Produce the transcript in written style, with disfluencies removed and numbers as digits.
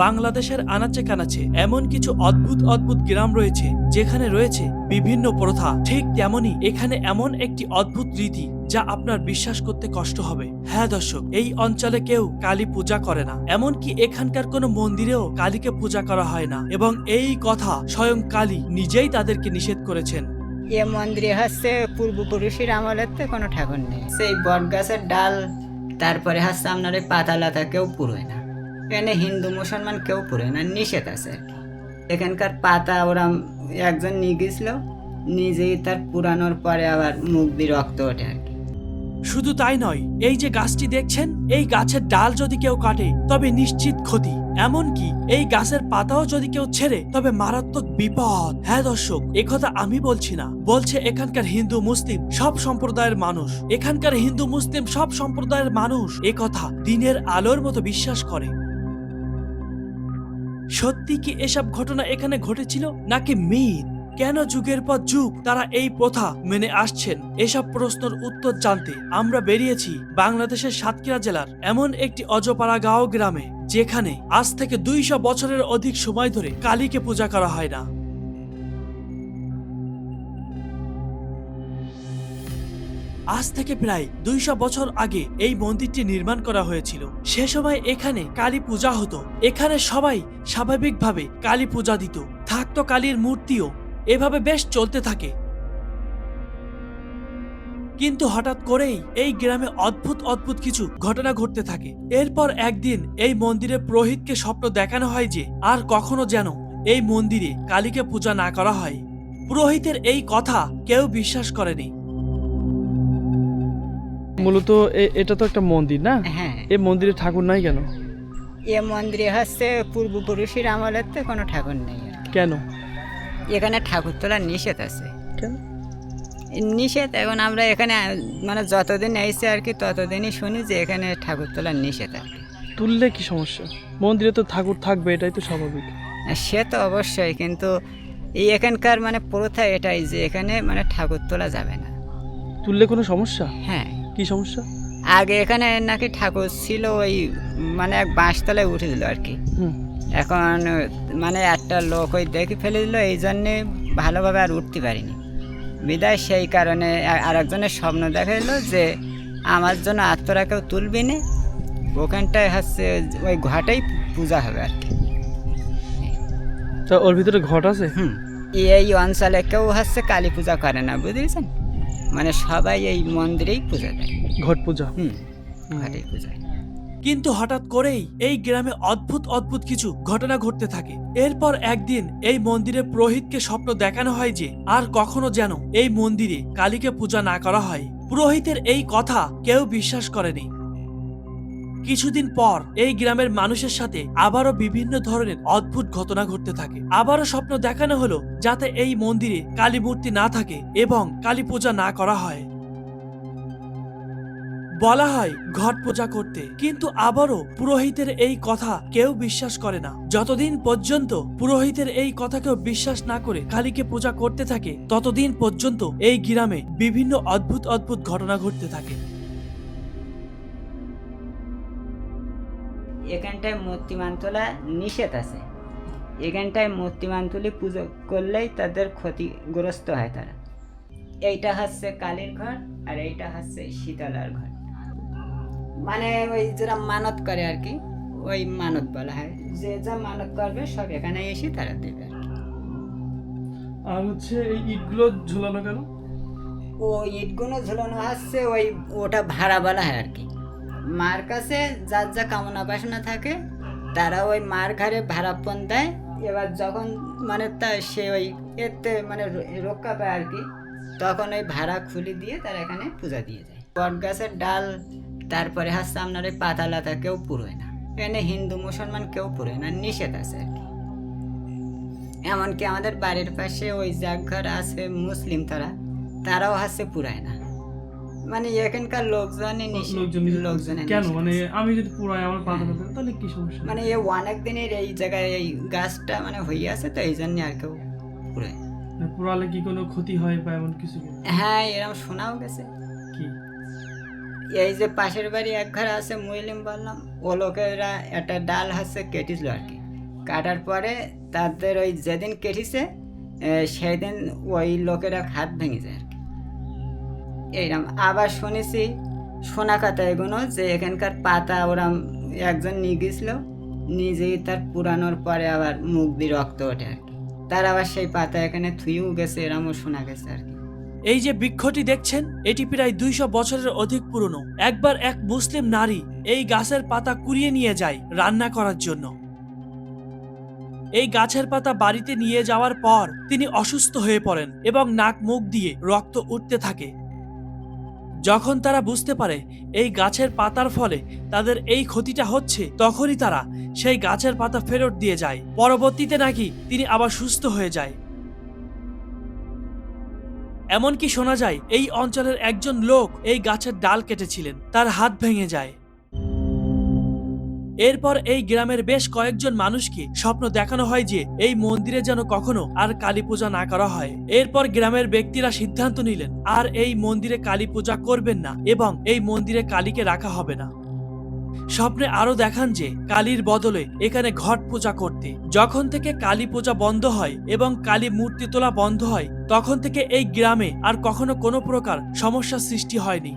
বাংলাদেশের আনাচে কানাচে এমন কিছু অদ্ভুত অদ্ভুত গ্রাম রয়েছে যেখানে রয়েছে বিভিন্ন প্রথা। ঠিক তেমনি এখানে এমন একটি অদ্ভুত রীতি যা আপনার বিশ্বাস করতে কষ্ট হবে। হ্যাঁ দর্শক, এই অঞ্চলে কেউ কালী পূজা করে না, এমনকি এখানকার কোনো মন্দিরেও কালীকে পূজা করা হয় না, এবং এই কথা স্বয়ং কালী নিজেই তাদেরকে নিষেধ করেছেন। এ মন্দিরে হচ্ছে পূর্বপুরুষের আমলের তো কোনো ঠাকুর নেই। সেই বট গাছের ডাল, তারপরে হচ্ছে আপনার ওই পাতা লাতা কেউ পুরোয় না। এখানে হিন্দু মুসলমান কেউ পুরোয় না, নিষেধ আছে আর কি। এখানকার পাতা ওরা একজন নিয়ে গেছিল, নিজেই তার পুরানোর পরে আবার মুখ দিয়ে রক্ত ওঠে আর কি। শুধু তাই নয়, এই যে গাছটি দেখছেন, এই গাছের ডাল যদি কেউ কাটে তবে নিশ্চিত ক্ষতি, এমনকি এই গাছের পাতাও যদি কেউ ছেড়ে তবে মারাত্মক বিপদ। হ্যাঁ দর্শক, একথা আমি বলছি না, বলছে এখানকার হিন্দু মুসলিম সব সম্প্রদায়ের মানুষ। এখানকার হিন্দু মুসলিম সব সম্প্রদায়ের মানুষ একথা দিনের আলোর মতো বিশ্বাস করে। সত্যি কি এসব ঘটনা এখানে ঘটেছিল নাকি মিথ? কেন যুগের পর যুগ তারা এই প্রথা মেনে আসছেন? এসব প্রশ্নের উত্তর জানতে আমরা বেরিয়েছি বাংলাদেশের সাতক্ষীরা জেলার এমন একটি অজপাড়া গাঁও গ্রামে, যেখানে আজ থেকে 200 বছরের অধিক সময় ধরে কালীকে পূজা করা হয় না। আজ থেকে প্রায় 200 বছর আগে এই মন্দিরটি নির্মাণ করা হয়েছিল। সে সময় এখানে কালী পূজা হতো। এখানে সবাই স্বাভাবিকভাবে কালী পূজা দিত, থাকতো কালীর মূর্তিও। এভাবে বেশ চলতে থাকে। কিন্তু হঠাৎ করেই এই গ্রামে অদ্ভুত অদ্ভুত কিছু ঘটনা ঘটতে থাকে। এরপর একদিন এই মন্দিরে পুরোহিতকে স্বপ্ন দেখানো হয় যে আর কখনো যেন এই মন্দিরে কালীকে পূজা না করা হয়। পুরোহিতের এই কথা কেউ বিশ্বাস করেনি। মূলত এটা তো একটা মন্দির না? হ্যাঁ, এই মন্দিরে ঠাকুর নাই কেন? এ মন্দিরে হচ্ছে পূর্বপুরুষের আমলের তো কোনো ঠাকুর নেই আর কি। কেন? এখানে ঠাকুর তোলার নিষেধ আছে। কেন? নিষেধ, এখন আমরা এখানে মানে যতদিন এসেছি আর কি ততদিনই শুনি যে এখানে ঠাকুর তোলার নিষেধ আর কি। তুললে কি সমস্যা? মন্দিরে তো ঠাকুর থাকবে, এটাই তো স্বাভাবিক। সে তো অবশ্যই, কিন্তু এই এখানকার মানে প্রথা এটাই যে এখানে মানে ঠাকুর তোলা যাবে না। তুললে কোনো সমস্যা? হ্যাঁ, কি সমস্যা? আগে এখানে নাকি ঠাকুর ছিল, ওই মানে এক বাঁশতলায় উঠে দিল আর কি। হুম। এখন মানে একটা লোক ওই দেখে ফেলে দিল, এই জন্যে ভালোভাবে আর উঠতে পারিনি বিদায়। সেই কারণে আর একজনের স্বপ্ন দেখা এলো যে আমার জন্য আত্মরা কেউ তুলবি না, ওখানটায় হচ্ছে ওই ঘাটেই পূজা হবে আর কি। তা ওর ভিতরে ঘট আছে? এই অঞ্চলে কেউ হচ্ছে কালী পূজা করে না, বুঝেছেন? মানে সবাই এই মন্দিরেই পূজা দেয়, ঘট পূজা। ঘাটেই পূজা। কিন্তু হঠাৎ করেই এই গ্রামে অদ্ভুত অদ্ভুত কিছু ঘটনা ঘটতে থাকে। এরপর একদিন এই মন্দিরে পুরোহিতকে স্বপ্ন দেখানো হয় যে আর কখনো যেন এই মন্দিরে কালীকে পূজা না করা হয়। পুরোহিতের এই কথা কেউ বিশ্বাস করেনি। কিছুদিন পর এই গ্রামের মানুষের সাথে আবারও বিভিন্ন ধরনের অদ্ভুত ঘটনা ঘটতে থাকে। আবারও স্বপ্ন দেখানো হলো যাতে এই মন্দিরে কালী মূর্তি না থাকে এবং কালী পূজা না করা হয়। বলা হয় ঘট পূজা করতে, কিন্তু আবারও পুরোহিতের এই কথা কেউ বিশ্বাস করে না। যতদিন পর্যন্ত পুরোহিতের এই কথা কেউ বিশ্বাস না করে কালীকে পূজা করতে থাকে, ততদিন পর্যন্ত এই গ্রামে বিভিন্ন অদ্ভুত অদ্ভুত ঘটনা ঘটতে থাকে। এখানটায় মূর্তিমান তোলা নিষেধ আছে। এখানটায় মূর্তিমান তুলে পুজো করলেই তাদের ক্ষতিগ্রস্ত হয় তারা। এইটা হচ্ছে কালীর ঘর আর এইটা হচ্ছে শীতলার ঘর। মানে ওই যারা মানত করে আর কি, ওই মানত বলা হয়। যে যা মানত করবে সব এখানে এসে তারা দেবে আর কি। আর হচ্ছে এই ইটগুলো ঝুলানো কেন? ও ইটগুলো ঝুলানো হচ্ছে ওই ওটা ভাড়া বলা হয় আর কি। মার কাছে যার যা কামনা বাসনা থাকে তারা ওই মার ঘরে ভাড়াপণ দেয়। এবার যখন মানে তা সে ওই এতে মানে রক্ষা পায় আর কি, তখন ওই ভাড়া খুলে দিয়ে তারা এখানে পূজা দিয়ে যায়। বট গাছের ডাল, তারপরে হচ্ছে আপনার ওই পাতা লাতা কেউ পুরোয় না। এখানে হিন্দু মুসলমান কেউ পুরোয় না, নিষেধ আছে আর কি। এমনকি আমাদের বাড়ির পাশে ওই যাক ঘর আছে মুসলিম, তারাও হচ্ছে পুরায় না। মানে এখানকার লোকজনই লোকজন কেন? মানে আমি যদি পুরাই আমার পাতা লাতা, তাহলে কি সমস্যা? মানে এই অনেক দিনের এই জায়গায় এই গাছটা মানে হয়ে আছে, তো এই জন্য আর কেউ পুরায়। পুরালে কি কোনো ক্ষতি হয় বা এমন কিছু? হ্যাঁ, এরকম শোনাও গেছে। কি? এই যে পাশের বাড়ি এক ঘর আছে মুসলিম বললাম, ও লোকেরা একটা ডাল হচ্ছে কেটেছিল আর কি। কাটার পরে তাদের ওই যেদিন কেটেছে সেই দিন ওই লোকেরা হাত ভেঙে যায় আর কি। এইরকম আবার শুনেছি শোনা কথা এগুলো যে এখানকার পাতা ওরা একজন নিয়ে গেছিল, নিজেই তার পুরানোর পরে আবার মুখ দিয়ে রক্ত ওঠে আর কি। তার আবার সেই পাতা এখানে থুয়েও গেছে, এরমও শোনা গেছে আর কি। এই যে বৃক্ষটি দেখছেন এটি প্রায় 200 বছরের অধিক পুরনো। একবার এক মুসলিম নারী এই গাছের পাতা কুড়িয়ে নিয়ে যায় রান্না করার জন্য। এই গাছের পাতা বাড়িতে নিয়ে যাওয়ার পর তিনি অসুস্থ হয়ে পড়েন এবং নাক মুখ দিয়ে রক্ত উঠতে থাকে। যখন তারা বুঝতে পারে এই গাছের পাতার ফলে তাদের এই ক্ষতিটা হচ্ছে, তখনই তারা সেই গাছের পাতা ফেরত দিয়ে যায়। পরবর্তীতে নাকি তিনি আবার সুস্থ হয়ে যায়। এমনকি শোনা যায় এই অঞ্চলের একজন লোক এই গাছের ডাল কেটেছিলেন, তার হাত ভেঙে যায়। এরপর এই গ্রামের বেশ কয়েকজন মানুষকে স্বপ্ন দেখানো হয় যে এই মন্দিরে যেন কখনো আর কালী পূজা না করা হয়। এরপর গ্রামের ব্যক্তিরা সিদ্ধান্ত নিলেন আর এই মন্দিরে কালী পূজা করবেন না এবং এই মন্দিরে কালীকে রাখা হবে না। স্বপ্নে আরো দেখান যে কালীর বদলে এখানে ঘট পূজা করতে। যখন থেকে কালী পূজা বন্ধ হয় এবং কালী মূর্তি তোলা বন্ধ হয়, তখন থেকে এই গ্রামে আর কখনো কোনো প্রকার সমস্যার সৃষ্টি হয়নি।